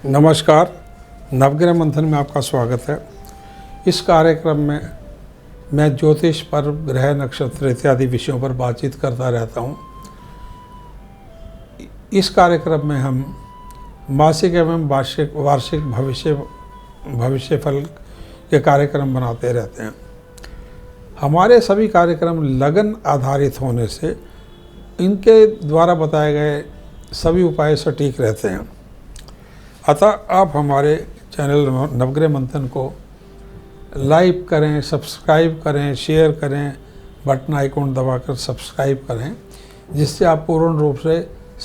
नमस्कार। नवग्रह मंथन में आपका स्वागत है। इस कार्यक्रम में मैं ज्योतिष, पर्व, ग्रह, नक्षत्र इत्यादि विषयों पर बातचीत करता रहता हूँ। इस कार्यक्रम में हम मासिक एवं वार्षिक भविष्य फल के कार्यक्रम बनाते रहते हैं। हमारे सभी कार्यक्रम लगन आधारित होने से इनके द्वारा बताए गए सभी उपाय सटीक रहते हैं। अतः आप हमारे चैनल नवग्रह मंथन को लाइक करें, सब्सक्राइब करें, शेयर करें, बटन आइकॉन दबाकर सब्सक्राइब करें, जिससे आप पूर्ण रूप से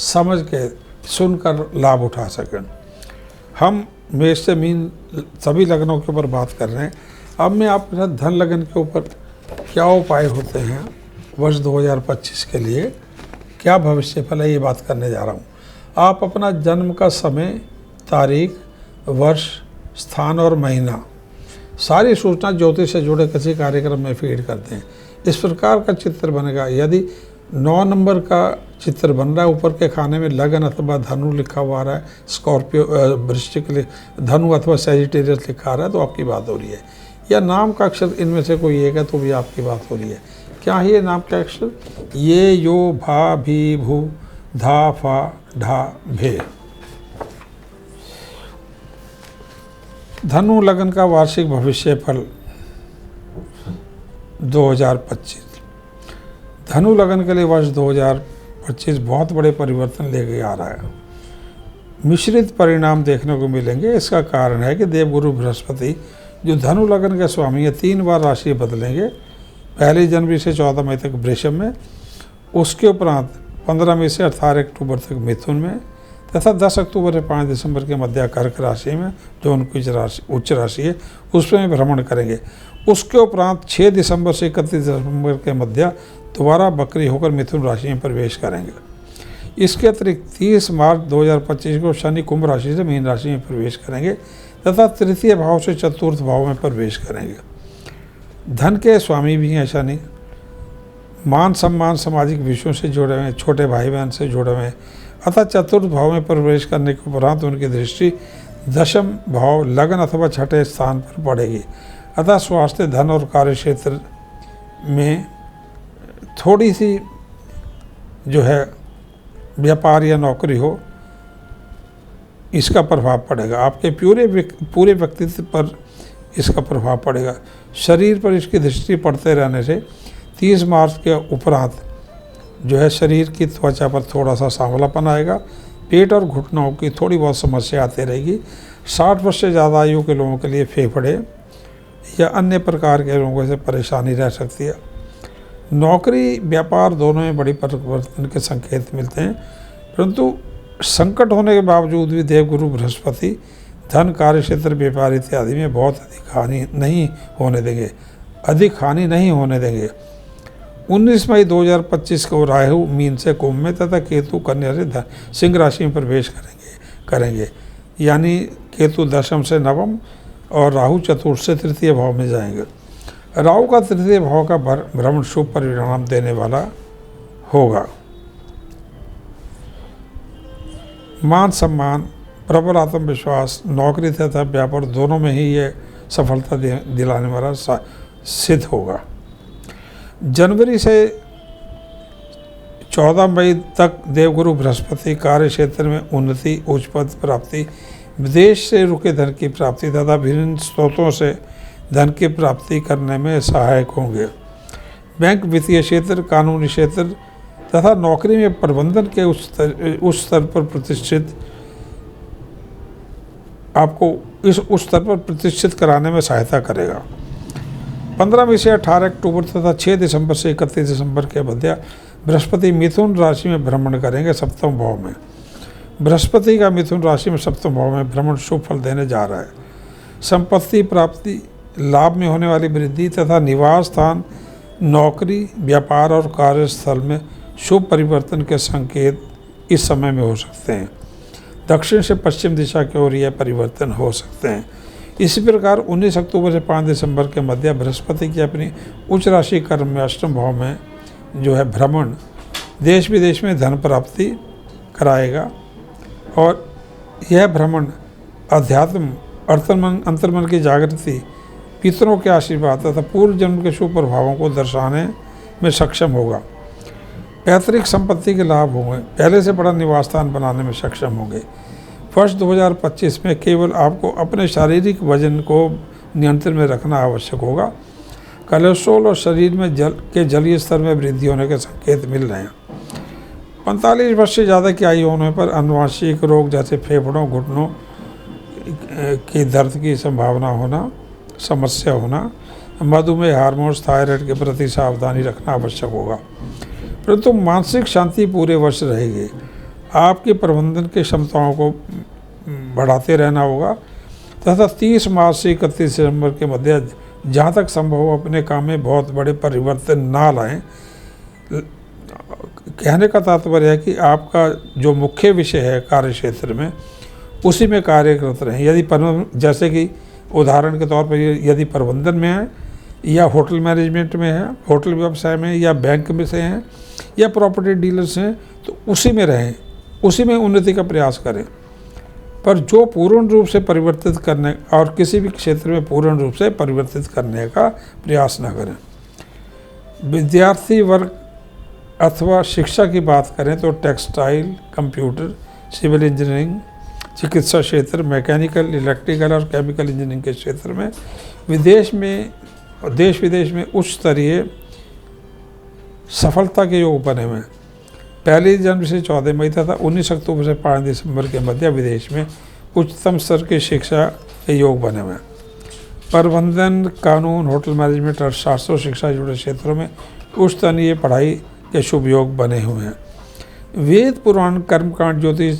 समझ के सुनकर लाभ उठा सकें। हम मेष से मीन सभी लगनों के ऊपर बात कर रहे हैं। अब मैं आपके साथ धन लगन के ऊपर क्या उपाय होते हैं वर्ष 2025 के लिए, क्या भविष्य फल है, ये बात करने जा रहा हूँ। आप अपना जन्म का समय, तारीख, वर्ष, स्थान और महीना सारी सूचना ज्योतिष से जुड़े किसी कार्यक्रम में फीड करते हैं। इस प्रकार का चित्र बनेगा। यदि 9 नंबर का चित्र बन रहा है, ऊपर के खाने में लगन अथवा धनु लिखा हुआ आ रहा है, स्कॉर्पियो, वृश्चिक, धनु अथवा सैजिटेरियस लिखा आ रहा है, तो आपकी बात हो रही है। या नाम का अक्षर इनमें से कोई एक है तो भी आपकी बात हो रही है। क्या है ये नाम का अक्षर? ये, यो, भा, भी, भू, धा, फा, ढा, भे। धनु लगन का वार्षिक भविष्य फल 2025। धनु लगन के लिए वर्ष 2025 बहुत बड़े परिवर्तन लेके आ रहा है। मिश्रित परिणाम देखने को मिलेंगे। इसका कारण है कि देवगुरु बृहस्पति, जो धनु लगन के स्वामी है, 3 बार राशि बदलेंगे। 1 जनवरी से 14 मई तक वृषभ में, उसके उपरांत 15 मई से 18 अक्टूबर तक मिथुन में, तथा 10 अक्टूबर से 5 दिसंबर के मध्य कर्क राशि में, जो उनकी उच्च राशि है, उसमें भ्रमण करेंगे। उसके उपरांत 6 दिसंबर से 31 दिसंबर के मध्य दोबारा बकरी होकर मिथुन राशि में प्रवेश करेंगे। इसके अतिरिक्त 30 मार्च 2025 को शनि कुंभ राशि से मीन राशि में प्रवेश करेंगे तथा तृतीय भाव से चतुर्थ भाव में प्रवेश करेंगे। धन के स्वामी भी हैं शनि। मान सम्मान, सामाजिक विषयों से जुड़े हुए, छोटे भाई बहन से जुड़े हुए, अतः चतुर्थ भाव में प्रवेश करने के उपरांत उनकी दृष्टि दशम भाव लगन अथवा छठे स्थान पर पड़ेगी। अतः स्वास्थ्य, धन और कार्य क्षेत्र में थोड़ी सी जो है व्यापार या नौकरी हो, इसका प्रभाव पड़ेगा। आपके पूरे व्यक्तित्व पर इसका प्रभाव पड़ेगा। शरीर पर इसकी दृष्टि पड़ते रहने से 30 मार्च के उपरांत जो है शरीर की त्वचा पर थोड़ा सा सांवलापन आएगा। पेट और घुटनों की थोड़ी बहुत समस्या आती रहेगी। 60 वर्ष से ज़्यादा आयु के लोगों के लिए फेफड़े या अन्य प्रकार के रोगों से परेशानी रह सकती है। नौकरी, व्यापार दोनों में बड़ी परिवर्तन के संकेत मिलते हैं, परंतु संकट होने के बावजूद भी देवगुरु बृहस्पति धन, कार्य क्षेत्र, व्यापार इत्यादि में बहुत अधिक हानि नहीं होने देंगे। 19 मई 2025 को राहु मीन से कुंभ में तथा केतु कन्या से सिंह राशि में प्रवेश करेंगे। यानी केतु दशम से नवम और राहु चतुर्थ से तृतीय भाव में जाएंगे। राहु का तृतीय भाव का भ्रमण शुभ परिणाम देने वाला होगा। मान सम्मान, प्रबल आत्मविश्वास, नौकरी तथा व्यापार दोनों में ही ये सफलता दिलाने वाला सिद्ध होगा। जनवरी से 14 मई तक देवगुरु बृहस्पति कार्य क्षेत्र में उन्नति, उच्च पद प्राप्ति, विदेश से रुके धन की प्राप्ति तथा विभिन्न स्रोतों से धन की प्राप्ति करने में सहायक होंगे। बैंक, वित्तीय क्षेत्र, कानूनी क्षेत्र तथा नौकरी में प्रबंधन के उस स्तर पर प्रतिष्ठित आपको उस स्तर पर प्रतिष्ठित कराने में सहायता करेगा। 15 मई से 18 अक्टूबर तथा 6 दिसंबर से 31 दिसंबर के मध्य बृहस्पति मिथुन राशि में भ्रमण करेंगे, सप्तम भाव में। बृहस्पति का मिथुन राशि में सप्तम भाव में भ्रमण शुभ फल देने जा रहा है। संपत्ति प्राप्ति, लाभ में होने वाली वृद्धि तथा निवास स्थान, नौकरी, व्यापार और कार्यस्थल में शुभ परिवर्तन के संकेत इस समय में हो सकते हैं। दक्षिण से पश्चिम दिशा की ओर यह परिवर्तन हो सकते हैं। इसी प्रकार 19 अक्टूबर से 5 दिसंबर के मध्य बृहस्पति की अपनी उच्च राशि कर्म में अष्टम भाव में जो है भ्रमण देश विदेश में धन प्राप्ति कराएगा और यह भ्रमण अध्यात्म, अंतर्मन की जागृति, पितरों के आशीर्वाद तथा पूर्व जन्म के शुभ प्रभावों को दर्शाने में सक्षम होगा। पैतृक संपत्ति के लाभ होंगे। पहले से बड़ा निवास स्थान बनाने में सक्षम होंगे। वर्ष 2025 में केवल आपको अपने शारीरिक वजन को नियंत्रण में रखना आवश्यक होगा। कोलेस्ट्रॉल और शरीर में जलीय स्तर में वृद्धि होने के संकेत मिल रहे हैं। 45 वर्ष से ज़्यादा की आयु होने पर आनुवंशिक रोग जैसे फेफड़ों, घुटनों की दर्द की संभावना होना, समस्या होना, मधुमेह, हार्मोन्स, थायराइड के प्रति सावधानी रखना आवश्यक होगा। परंतु मानसिक शांति पूरे वर्ष रहेगी। आपकी प्रबंधन की क्षमताओं को बढ़ाते रहना होगा तथा 30 मार्च से 31 दिसंबर के मध्य जहाँ तक संभव हो अपने काम में बहुत बड़े परिवर्तन ना लाएं। कहने का तात्पर्य है कि आपका जो मुख्य विषय है कार्य क्षेत्र में, उसी में कार्य करते रहें। यदि जैसे कि उदाहरण के तौर पर यदि प्रबंधन में है या होटल मैनेजमेंट में है, होटल व्यवसाय में या बैंक में से हैं या प्रॉपर्टी डीलर्स हैं, तो उसी में रहें, उसी में उन्नति का प्रयास करें। पर जो पूर्ण रूप से परिवर्तित करने और किसी भी क्षेत्र में पूर्ण रूप से परिवर्तित करने का प्रयास न करें। विद्यार्थी वर्ग अथवा शिक्षा की बात करें तो टेक्सटाइल, कंप्यूटर, सिविल इंजीनियरिंग, चिकित्सा क्षेत्र, मैकेनिकल, इलेक्ट्रिकल और केमिकल इंजीनियरिंग के क्षेत्र में देश विदेश में उच्च स्तरीय सफलता के योग बने हुए हैं। 1 जनवरी से 14 मई तथा 19 अक्टूबर से 5 दिसंबर के मध्य विदेश में उच्चतम स्तर की शिक्षा के योग बने हुए हैं। प्रबंधन, कानून, होटल मैनेजमेंट और शास्त्रों शिक्षा से जुड़े क्षेत्रों में उच्च स्तरीय पढ़ाई के शुभ योग बने हुए हैं। वेद, पुराण, कर्मकांड, ज्योतिष,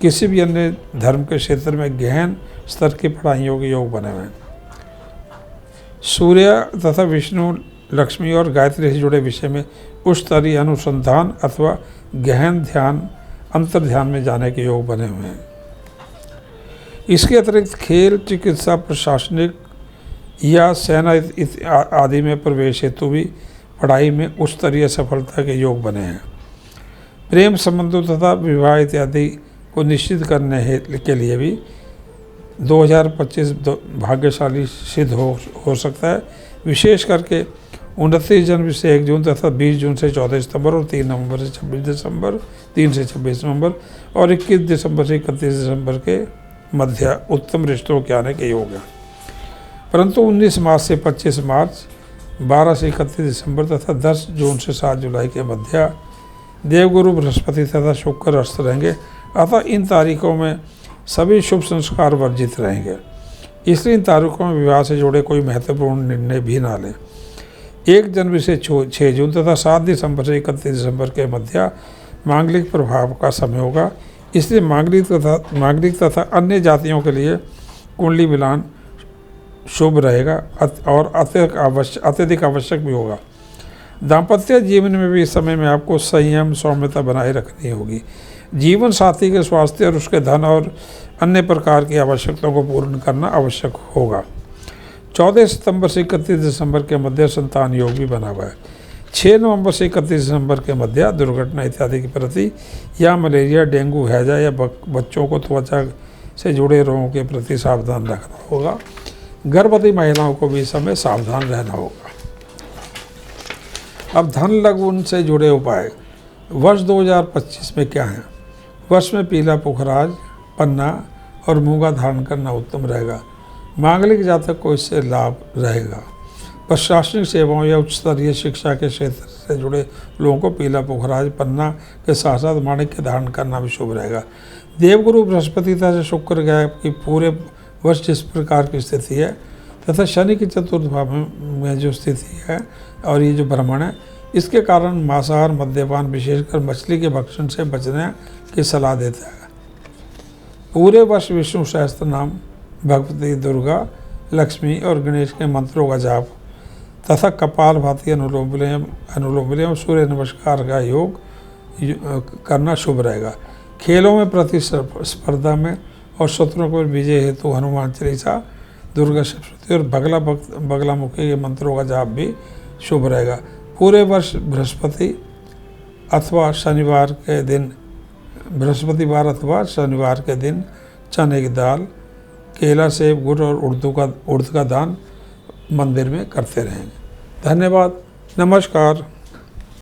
किसी भी अन्य धर्म के क्षेत्र में गहन स्तर की पढ़ाइयों के योग बने हुए हैं। सूर्य तथा विष्णु, लक्ष्मी और गायत्री से जुड़े विषय में उच्च स्तरीय अनुसंधान अथवा गहन ध्यान, अंतर ध्यान में जाने के योग बने हुए हैं। इसके अतिरिक्त खेल, चिकित्सा, प्रशासनिक या सेना आदि में प्रवेश हेतु भी पढ़ाई में उच्च स्तरीय सफलता के योग बने हैं। प्रेम संबंधों तथा विवाह इत्यादि को निश्चित करने के लिए भी 2025 भाग्यशाली सिद्ध हो सकता है। विशेष करके 29 जनवरी से 1 जून तथा 20 जून से 14 सितंबर और 3 नवंबर से 26 दिसंबर, 3 से 26 नवंबर और 21 दिसंबर से 31 दिसंबर के मध्य उत्तम रिश्तों के आने के योग हैं। परंतु 19 मार्च से 25 मार्च, 12 से 31 दिसंबर तथा 10 जून से 7 जुलाई के मध्य देवगुरु बृहस्पति तथा शुक्र अस्त रहेंगे। अतः इन तारीखों में सभी शुभ संस्कार वर्जित रहेंगे। इसलिए इन तारीखों में विवाह से जुड़े कोई महत्वपूर्ण निर्णय भी ना लें। 1 जनवरी से 6 जून तथा 7 दिसंबर से 31 दिसंबर के मध्य मांगलिक प्रभाव का समय होगा। इसलिए मांगलिक तथा अन्य जातियों के लिए कुंडली मिलान शुभ रहेगा और अत्यधिक आवश्यक भी होगा। दाम्पत्य जीवन में भी इस समय में आपको संयम, सौम्यता बनाए रखनी होगी। जीवन साथी के स्वास्थ्य और उसके धन और अन्य प्रकार की आवश्यकताओं को पूर्ण करना आवश्यक होगा। 14 सितंबर से 31 दिसंबर के मध्य संतान योग भी बना हुआ है। 6 नवंबर से 31 दिसंबर के मध्य दुर्घटना इत्यादि के प्रति या मलेरिया, डेंगू, हैजा या बच्चों को त्वचा से जुड़े रोगों के प्रति सावधान रखना होगा। गर्भवती महिलाओं को भी इस समय सावधान रहना होगा। अब धन लगन से जुड़े उपाय वर्ष 2025 में क्या हैं? वर्ष में पीला पुखराज, पन्ना और मूंगा धारण करना उत्तम रहेगा। मांगलिक जातक को इससे लाभ रहेगा। प्रशासनिक सेवाओं या उच्च स्तरीय शिक्षा के क्षेत्र से जुड़े लोगों को पीला पुखराज, पन्ना के साथ साथ माणिक्य धारण करना भी शुभ रहेगा। देवगुरु बृहस्पति तथा शुक्र ग्रह की पूरे वर्ष जिस प्रकार की स्थिति है तथा शनि की चतुर्थ भाव में जो स्थिति है और ये जो भ्रमण है, इसके कारण मांसाहार, मद्यपान, विशेषकर मछली के भक्षण से बचने की सलाह देता है। पूरे वर्ष विष्णु सहस्त्र नाम, भगवती दुर्गा, लक्ष्मी और गणेश के मंत्रों का जाप तथा कपालभाति, अनुलोम विलोम, सूर्य नमस्कार का योग करना शुभ रहेगा। खेलों में प्रतिस्पर्धा में और शत्रुओं पर विजय हेतु हनुमान चालीसा, दुर्गा सप्तशती और बगलामुखी के मंत्रों का जाप भी शुभ रहेगा। पूरे वर्ष बृहस्पति अथवा शनिवार के दिन चने की दाल केला, सेब, गुड़ और उड़द का दान मंदिर में करते रहेंगे। धन्यवाद। नमस्कार।